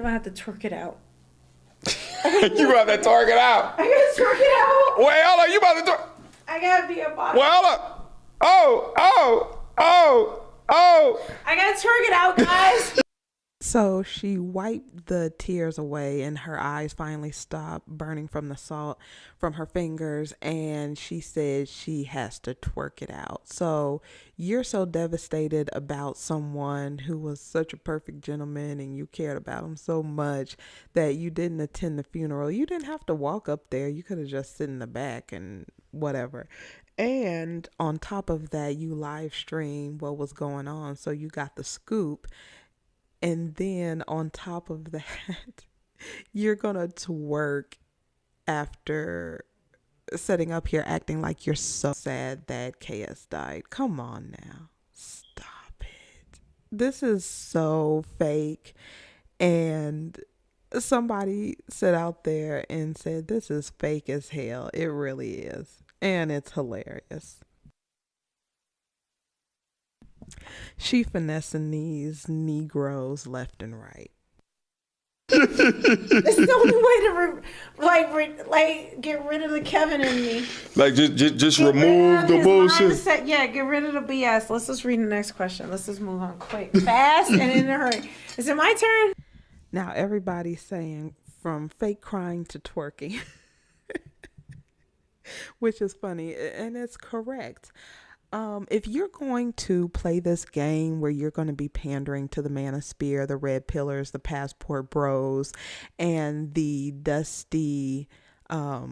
gonna have to twerk it out. You about to twerk it out? I gotta twerk it out. Wait, hold on. You about to twerk? I gotta be a body. Well, hold on. Oh. I gotta twerk it out, guys. So she wiped the tears away and her eyes finally stopped burning from the salt from her fingers, and she said she has to twerk it out. So you're so devastated about someone who was such a perfect gentleman and you cared about him so much that you didn't attend the funeral. You didn't have to walk up there. You could have just sit in the back and whatever. And on top of that, you live streamed what was going on. So you got the scoop. And then on top of that, you're going to twerk after setting up here acting like you're so sad that KS died. Come on now. Stop it. This is so fake. And somebody sat out there and said, this is fake as hell. It really is. And it's hilarious. She finessing these Negroes left and right. It's the only way to get rid of the Kevin in me. Like just remove the bullshit. Mindset. Yeah, get rid of the BS. Let's just read the next question. Let's just move on quick, fast, and in a hurry. Is it my turn? Now everybody's saying from fake crying to twerking, which is funny, and it's correct. If you're going to play this game where you're going to be pandering to the MANOSPHERE, the red pillars, the passport bros, and the dusty ninja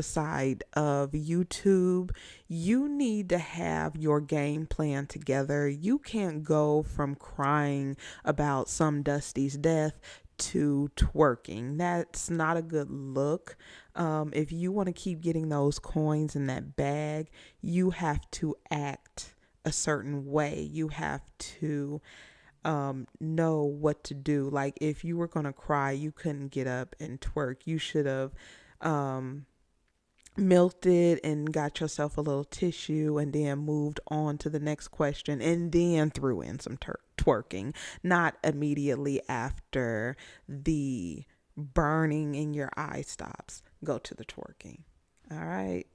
side of YouTube, you need to have your game plan together. You can't go from crying about some dusty's death to twerking. That's not a good look. If you want to keep getting those coins in that bag, you have to act a certain way. You have to know what to do. Like if you were going to cry, you couldn't get up and twerk. You should have milked it and got yourself a little tissue and then moved on to the next question and then threw in some twerking, not immediately after the burning in your eye stops. Go to the twerking. All right.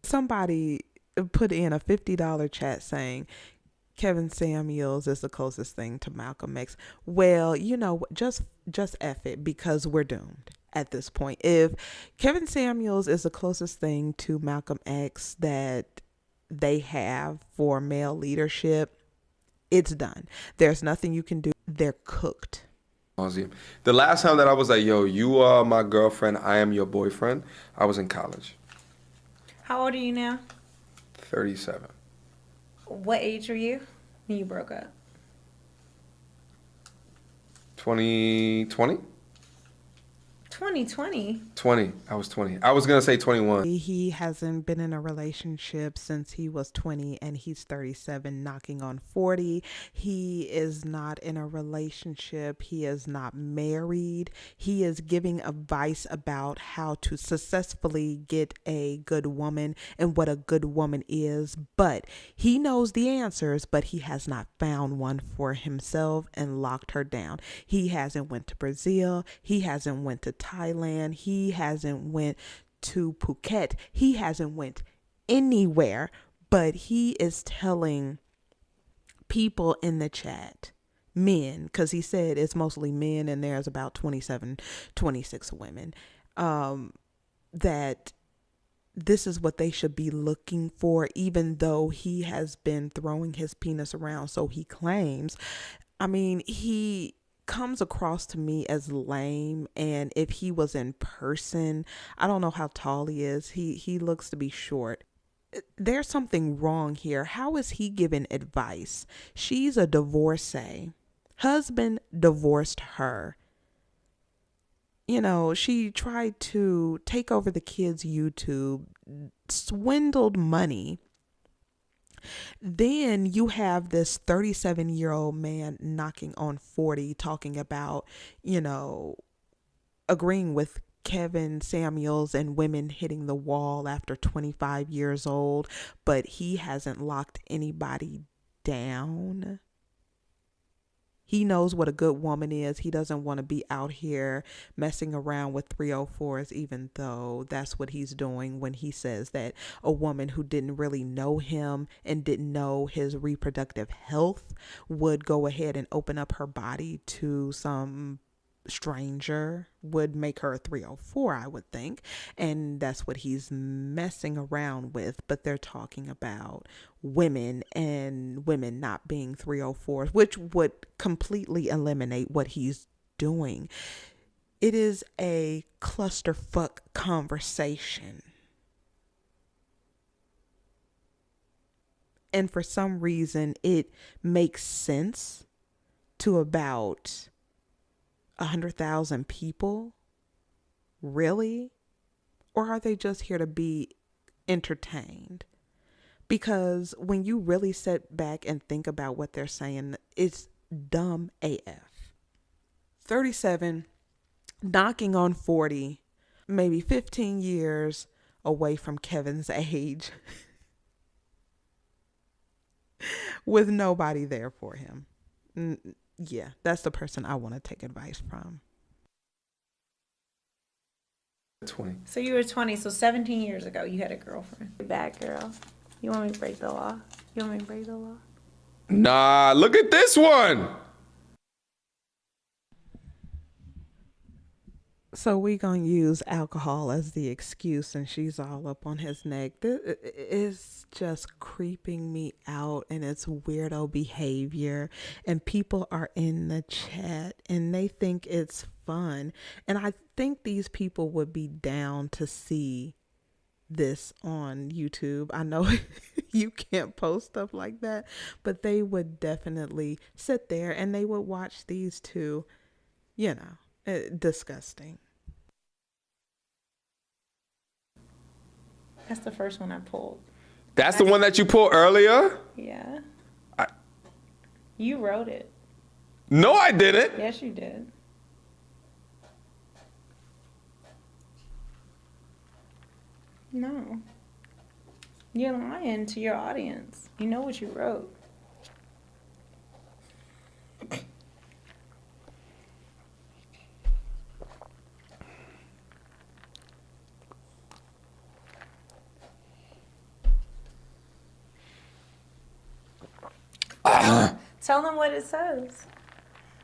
Somebody put in a $50 chat saying Kevin Samuels is the closest thing to Malcolm X. Well, you know, just F it, because we're doomed at this point. If Kevin Samuels is the closest thing to Malcolm X that they have for male leadership, it's done. There's nothing you can do. They're cooked. The last time that I was like, yo, you are my girlfriend, I am your boyfriend, I was in college. How old are you now? 37. What age were you when you broke up? 2020? 2020. 20. I was 20. I was going to say 21. He hasn't been in a relationship since he was 20 and he's 37, knocking on 40. He is not in a relationship. He is not married. He is giving advice about how to successfully get a good woman and what a good woman is, but he knows the answers, but he has not found one for himself and locked her down. He hasn't went to Brazil. He hasn't went to Thailand. He hasn't went to Phuket. He hasn't went anywhere, but he is telling people in the chat, men, because he said it's mostly men and there's about 27, 26 women, that this is what they should be looking for, even though he has been throwing his penis around, so he claims. I mean, he comes across to me as lame, and if he was in person, I don't know how tall he is. He looks to be short. There's something wrong here. How is he giving advice? She's a divorcee. Husband divorced her. You know, she tried to take over the kids' YouTube, swindled money. Then you have this 37-year-old man knocking on 40, talking about, you know, agreeing with Kevin Samuels and women hitting the wall after 25 years old, but he hasn't locked anybody down. He knows what a good woman is. He doesn't want to be out here messing around with 304s, even though that's what he's doing when he says that a woman who didn't really know him and didn't know his reproductive health would go ahead and open up her body to some stranger would make her a 304, I would think. And that's what he's messing around with. But they're talking about women and women not being 304s, which would completely eliminate what he's doing. It is a clusterfuck conversation. And for some reason, it makes sense to about 100,000 people. Really? Or are they just here to be entertained? Because when you really sit back and think about what they're saying, it's dumb AF. 37, knocking on 40, maybe 15 years away from Kevin's age, with nobody there for him. Yeah, that's the person I want to take advice from. 20. So you were 20, so 17 years ago you had a girlfriend. Bad girl. You want me to break the law? You want me to break the law? Nah, look at this one. So we gonna use alcohol as the excuse, and she's all up on his neck. This is just creeping me out, and it's weirdo behavior. And people are in the chat, and they think it's fun. And I think these people would be down to see this on YouTube. I know you can't post stuff like that, but they would definitely sit there and they would watch these two, disgusting. That's the first one I pulled. That's the one that you pulled earlier? Yeah. You wrote it. No, I didn't. Yes, you did. No. You're lying to your audience. You know what you wrote. Tell them what it says.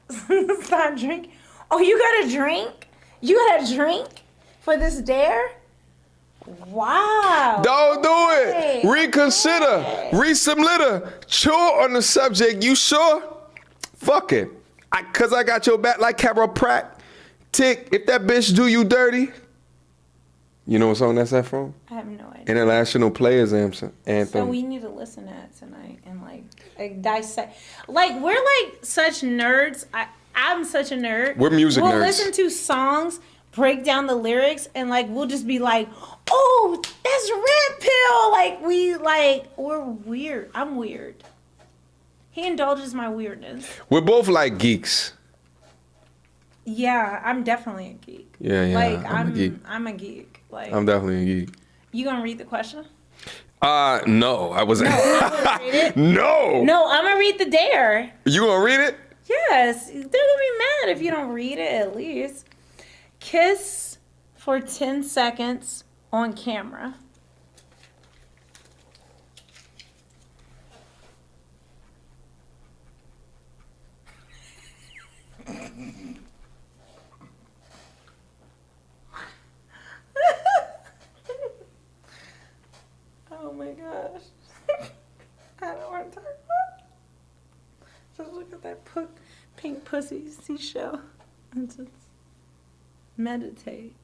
Stop drinking. Oh, you got a drink? You got a drink for this dare? Wow. Don't do Okay. it. Reconsider. Resubmit. Chew on the subject. You sure? Fuck it. Cause I got your back like Carol Pratt. Tick, if that bitch do you dirty. You know what song that's that from? I have no idea. International Players Anthem. So we need to listen to it tonight and like dissect. Like we're like such nerds. I'm such a nerd. We're music we'll nerds. Listen to songs, break down the lyrics, and like we'll just be like, oh, that's Red Pill. We're weird. I'm weird. He indulges my weirdness. We're both like geeks. Yeah, I'm definitely a geek. Yeah, Like I'm a geek. I'm a geek. Like I'm definitely a geek. You gonna read the question? No, I wasn't. No, I'm gonna read it. No. No, I'm gonna read the dare. You gonna read it? Yes, they're gonna be mad if you don't read it at least. Kiss for 10 seconds on camera. Oh my gosh. I don't want to talk about it. Just look at that pink pussy seashell and just meditate.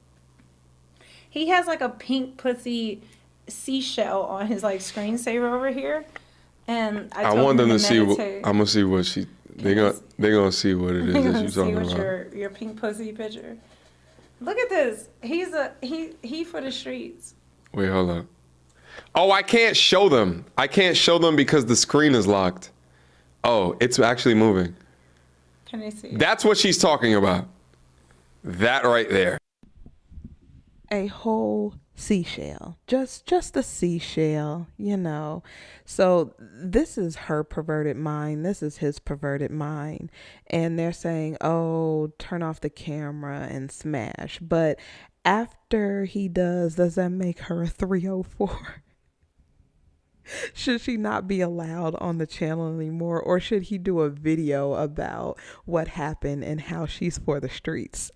He has like a pink pussy seashell on his like screensaver over here, and I told want him them to see. meditate. I'm gonna see what she. They're gonna see what it is They're that gonna you're see talking what about. your pink pussy picture. Look at this. He for the streets. Wait, hold up. Oh, I can't show them. I can't show them because the screen is locked. Oh, it's actually moving. Can they see? That's what she's talking about. That right there. A whole seashell, just a seashell, you know. So this is her perverted mind, this is his perverted mind, and they're saying, oh, turn off the camera and smash. But after he does that make her a 304? Should she not be allowed on the channel anymore, or should he do a video about what happened and how she's for the streets?